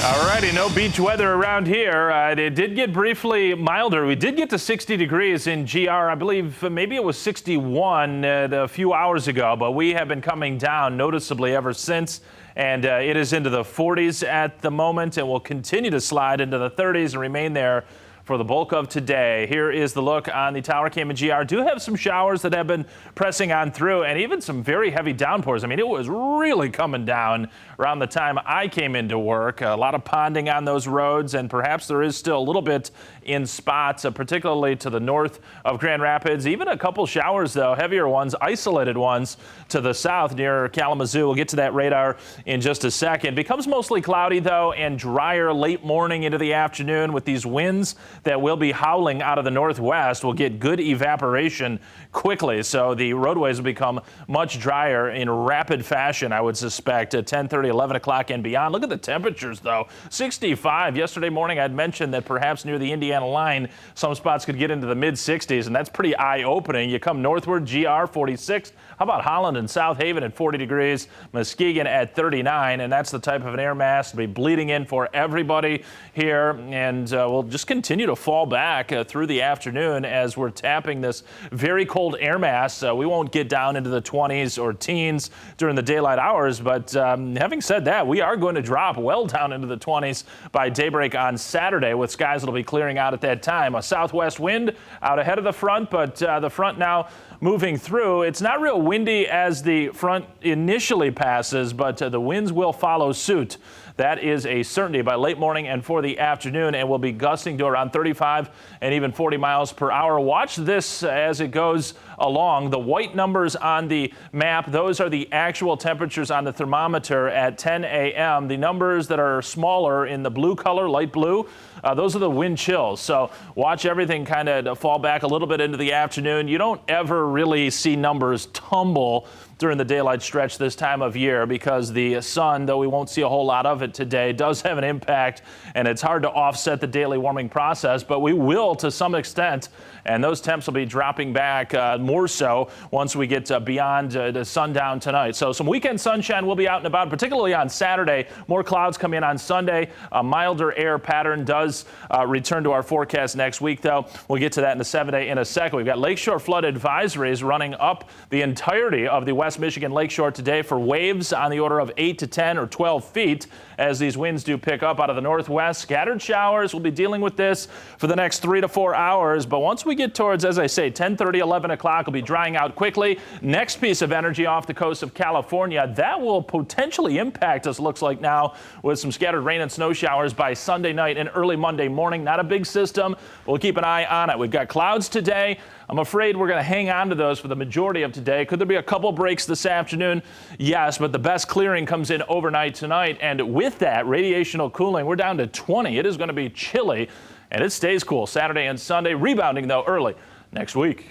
All righty, no beach weather around here. It did get briefly milder. We did get to 60 degrees in GR. I believe maybe it was 61 a few hours ago, but we have been coming down noticeably ever since. And it is into the 40s at the moment and will continue to slide into the 30s and remain there for the bulk of today. Here is the look on the Tower Cam and GR. Do have some showers that have been pressing on through and even some very heavy downpours. I mean, it was really coming down around the time I came into work. A lot of ponding on those roads, and perhaps there is still a little bit in spots, particularly to the north of Grand Rapids. Even a couple showers, though, heavier ones, isolated ones to the south near Kalamazoo. We'll get to that radar in just a second. Becomes mostly cloudy, though, and drier late morning into the afternoon with these winds that will be howling out of the northwest. We'll get good evaporation quickly, so the roadways will become much drier in rapid fashion, I would suspect, at 10:30, 11 o'clock and beyond. Look at the temperatures, though. 65 yesterday morning. I'd mentioned that perhaps near the Indiana line, some spots could get into the mid-60s, and that's pretty eye-opening. You come northward, GR 46. How about Holland and South Haven at 40 degrees, Muskegon at 39, and that's the type of an air mass to be bleeding in for everybody here, and we'll just continue to fall back through the afternoon as we're tapping this very cold air mass. We won't get down into the 20s or teens during the daylight hours, but having said that, we are going to drop well down into the 20s by daybreak on Saturday, with skies that'll be clearing out at that time. A southwest wind out ahead of the front, but the front now moving through. It's not real windy as the front initially passes, but the winds will follow suit. That is a certainty by late morning and for the afternoon, and will be gusting to around 35 and even 40 miles per hour. Watch this as it goes along. The white numbers on the map, those are the actual temperatures on the thermometer at 10 a.m. The numbers that are smaller in the blue color, light blue, those are the wind chills. So watch everything kind of fall back a little bit into the afternoon. You don't ever really see numbers tumble during the daylight stretch this time of year, because the sun, though we won't see a whole lot of it today, does have an impact, and it's hard to offset the daily warming process, but we will to some extent, and those temps will be dropping back more so once we get beyond the sundown tonight. So some weekend sunshine will be out and about, particularly on Saturday. More clouds come in on Sunday. A milder air pattern does return to our forecast next week, though. We'll get to that in the 7-day in a second. We've got lakeshore flood advisories running up the entirety of the West Michigan lakeshore today for waves on the order of 8 to 10 or 12 feet as these winds do pick up out of the northwest. Scattered showers. We'll be dealing with this for the next 3 to 4 hours, but once we get towards, as I say, 10:30, 11 o'clock, will be drying out quickly. Next piece of energy off the coast of California, that will potentially impact us, looks like now, with some scattered rain and snow showers by Sunday night and early Monday morning. Not a big system. We'll keep an eye on it. We've got clouds today. I'm afraid we're going to hang on to those for the majority of today. Could there be a couple breaks this afternoon? Yes, but the best clearing comes in overnight tonight. And with that radiational cooling, we're down to 20. It is going to be chilly, and it stays cool Saturday and Sunday, rebounding, though, early next week.